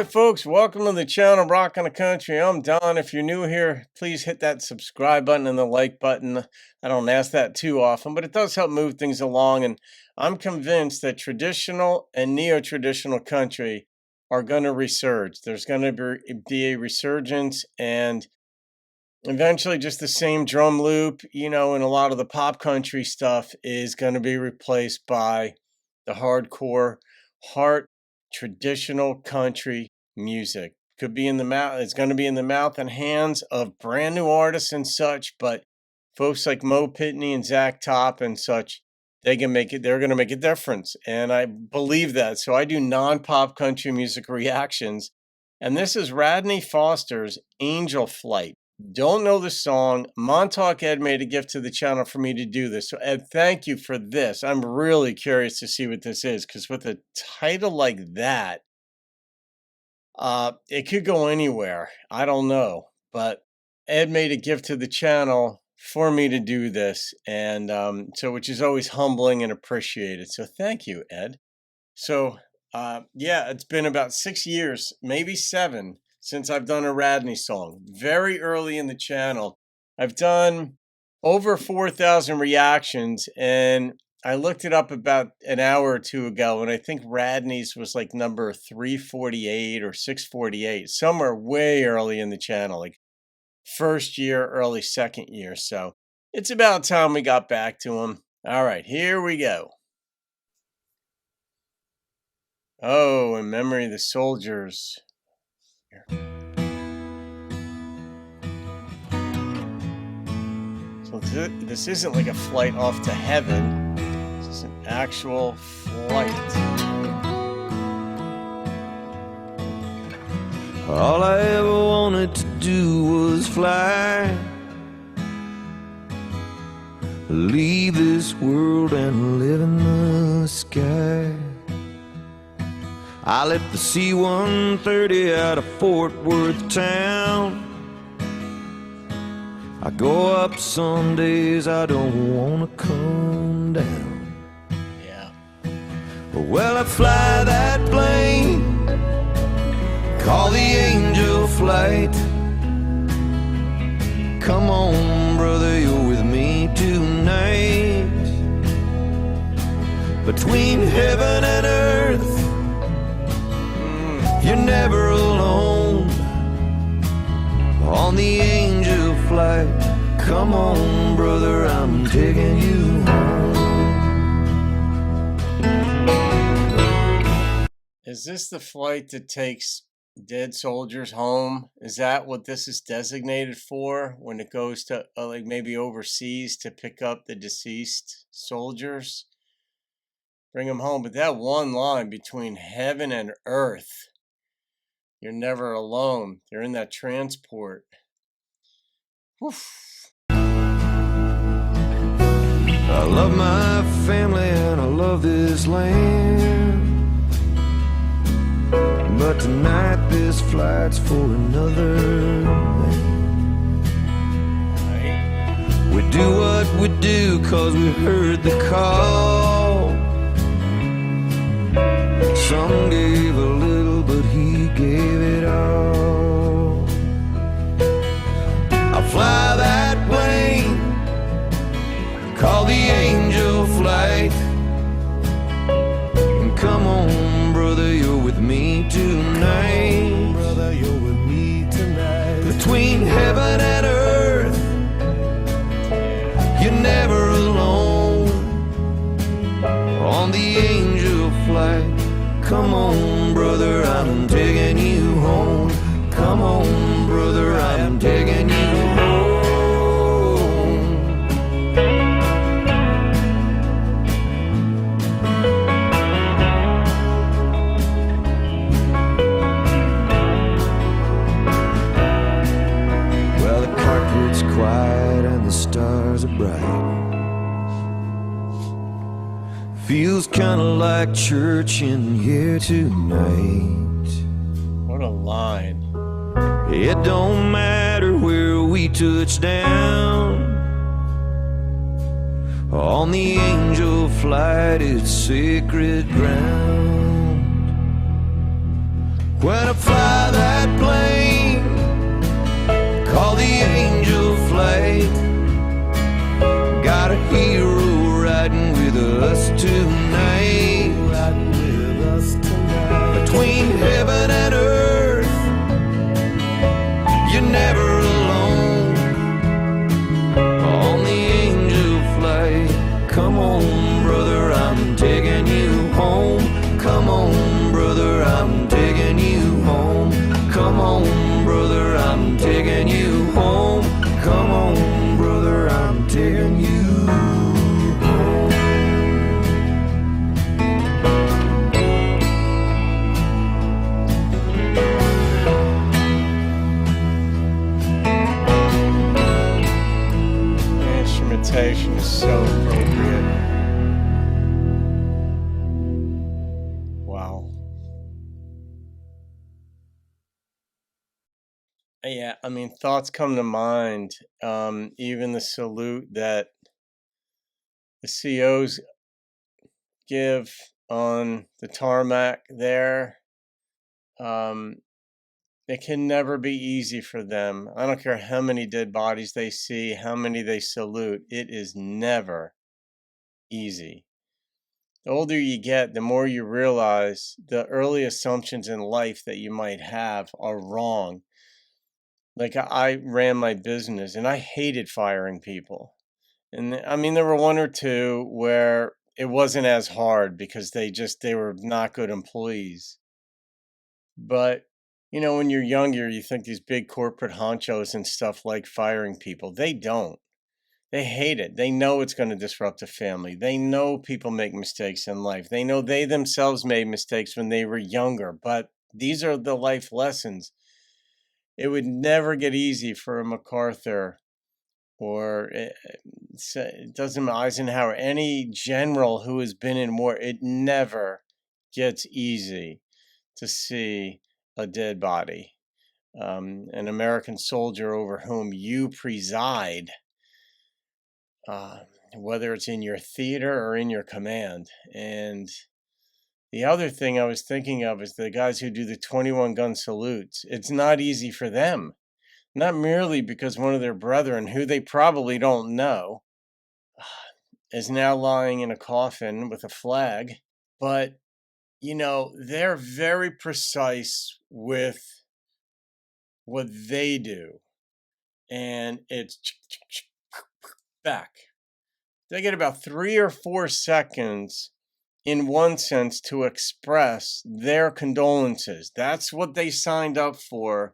Howdy folks, welcome to the channel Rockin' the Country. I'm Don. If you're new here, please hit that subscribe button and the like button. I don't ask that too often, but it does help move things along. And I'm convinced that traditional and neo-traditional country are going to resurge. There's going to be a resurgence, and eventually just the same drum loop, and a lot of the pop country stuff is going to be replaced by the hardcore, heart traditional country music. Could be in the mouth, it's going to be in the mouth and hands of brand new artists and such, but folks like Mo Pitney and Zach Top and such, they're going to make a difference. And I believe that. So I do non-pop country music reactions. And this is Radney Foster's Angel Flight. Don't know the song. MontaukEd made a gift to the channel for me to do this. So Ed, thank you for this. I'm really curious to see what this is, because with a title like that, it could go anywhere. I don't know. But Ed made a gift to the channel for me to do this, and so which is always humbling and appreciated. So thank you, Ed. So yeah, it's been about 6 years, maybe 7, since I've done a Radney song. Very early in the channel. I've done over 4,000 reactions, and I looked it up about an hour or two ago, and I think Radney's was like number 348 or 648, somewhere way early in the channel, like first year, early second year. So it's about time we got back to him. All right, here we go. Oh, in memory of the soldiers. So this isn't like a flight off to heaven. This is an actual flight. All I ever wanted to do was fly, leave this world and live in the sky. I left the C-130 out of Fort Worth town. I go up some days, I don't wanna come down. Yeah. Well, I fly that plane, call the Angel Flight. Come on, brother, you're with me tonight. Between heaven and earth, you're never alone on the Angel Flight. Come on, brother, I'm taking you home. Is this the flight that takes dead soldiers home? Is that what this is designated for, when it goes to like maybe overseas to pick up the deceased soldiers? Bring them home. But that one line between heaven and earth, you're never alone. They're in that transport. Oof. I love my family and I love this land, but tonight this flight's for another man. Right. We do what we do 'cause we heard the call. Some gave a little, but he gave it all. I fly that plane, call the Angel Flight. And come on, brother, you're with me tonight. Brother, you're with me tonight. Between heaven and earth, you're never alone on the Angel Flight. Come on, brother, I'm taking you home. Come on, brother, I'm taking you home. Well, the cockpit's quiet and the stars are bright. Feels kinda like church in here tonight. What a line. It don't matter where we touch down, on the Angel Flight it's sacred ground. when I fly that plane called the Angel Flight. Got a hero riding with us tonight. Riding with us tonight. Between heaven and earth, you're never alone on the Angel Flight. Come on, brother, I'm taking you home. Come on, brother, I'm taking you home. Come on, brother, I'm taking you home. Come on, brother, I'm taking you home. Instrumentation is so appropriate. Wow. Yeah, I mean, thoughts come to mind. Even the salute that the COs give on the tarmac there. It can never be easy for them. I don't care how many dead bodies they see, how many they salute. It is never easy. The older you get, the more you realize the early assumptions in life that you might have are wrong. Like I ran my business and I hated firing people. And I mean, there were one or two where it wasn't as hard because they were not good employees. But, when you're younger, you think these big corporate honchos and stuff like firing people. They don't. They hate it. They know it's going to disrupt a family. They know people make mistakes in life. They know they themselves made mistakes when they were younger. But these are the life lessons. It would never get easy for a MacArthur or it doesn't matter, Eisenhower, any general who has been in war. It never gets easy to see a dead body, an American soldier over whom you preside, whether it's in your theater or in your command. And the other thing I was thinking of is the guys who do the 21 gun salutes. It's not easy for them, not merely because one of their brethren, who they probably don't know, is now lying in a coffin with a flag, but they're very precise with what they do. And it's back. They get about 3 or 4 seconds in one sense to express their condolences. That's what they signed up for.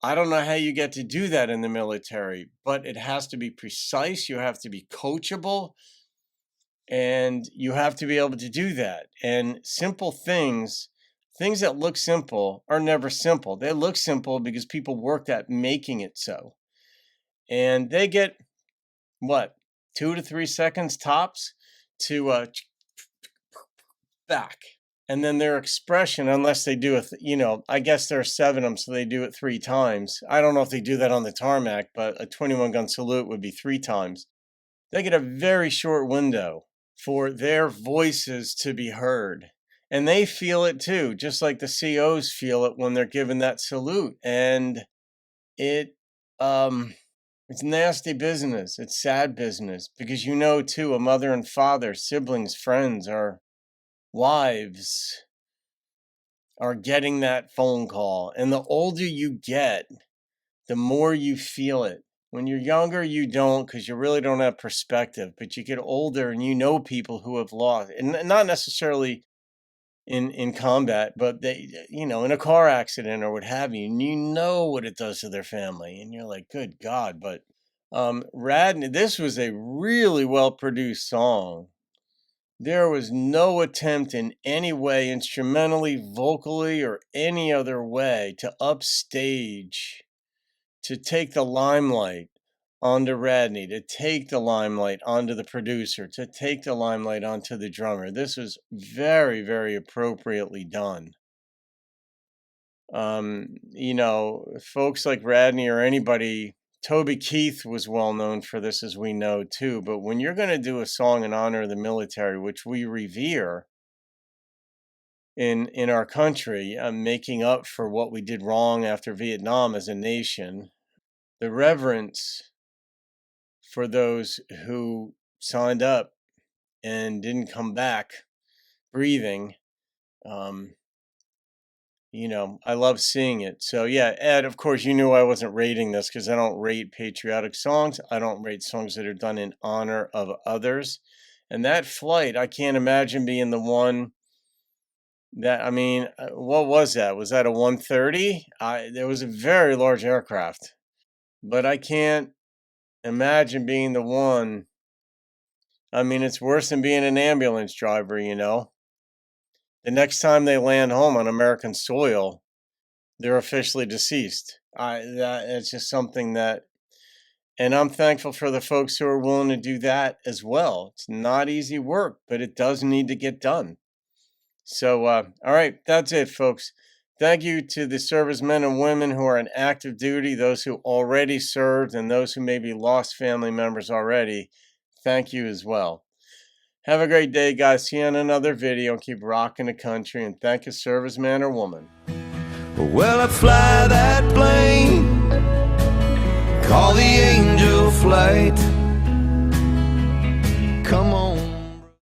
I don't know how you get to do that in the military, but it has to be precise. You have to be coachable. And you have to be able to do that. And simple things that look simple are never simple. They look simple because people worked at making it so. And they get, 2 to 3 seconds tops to back. And then their expression, unless they do I guess there are 7 of them, so they do it 3 times. I don't know if they do that on the tarmac, but a 21 gun salute would be 3 times. They get a very short window for their voices to be heard. And they feel it too, just like the COs feel it when they're given that salute. And it's nasty business. It's sad business because too, a mother and father, siblings, friends, or wives are getting that phone call. And the older you get, the more you feel it. When you're younger, you don't, because you really don't have perspective. But you get older and people who have lost, and not necessarily in combat, but they, in a car accident or what have you, and you know what it does to their family. And you're like, good God. But Radney, this was a really well-produced song. There was no attempt in any way, instrumentally, vocally, or any other way, to upstage, to take the limelight onto Radney, to take the limelight onto the producer, to take the limelight onto the drummer. This was very, very appropriately done. Folks like Radney or anybody, Toby Keith was well known for this, as we know too. But when you're going to do a song in honor of the military, which we revere, in our country, making up for what we did wrong after Vietnam as a nation. The reverence for those who signed up and didn't come back breathing. You know, I love seeing it. So yeah, Ed, of course, you knew I wasn't rating this because I don't rate patriotic songs. I don't rate songs that are done in honor of others. And that flight, I can't imagine being the one that, I mean, what was that? Was that a 130? There was a very large aircraft, but I can't imagine being the one. I mean, it's worse than being an ambulance driver, you know. The next time they land home on American soil, they're officially deceased. It's just something that, and I'm thankful for the folks who are willing to do that as well. It's not easy work, but it does need to get done. So, all right, that's it, folks. Thank you to the servicemen and women who are in active duty, those who already served, and those who maybe lost family members already. Thank you as well. Have a great day, guys. See you on another video. Keep rocking the country, and thank you, serviceman or woman. Well, I fly that plane, call the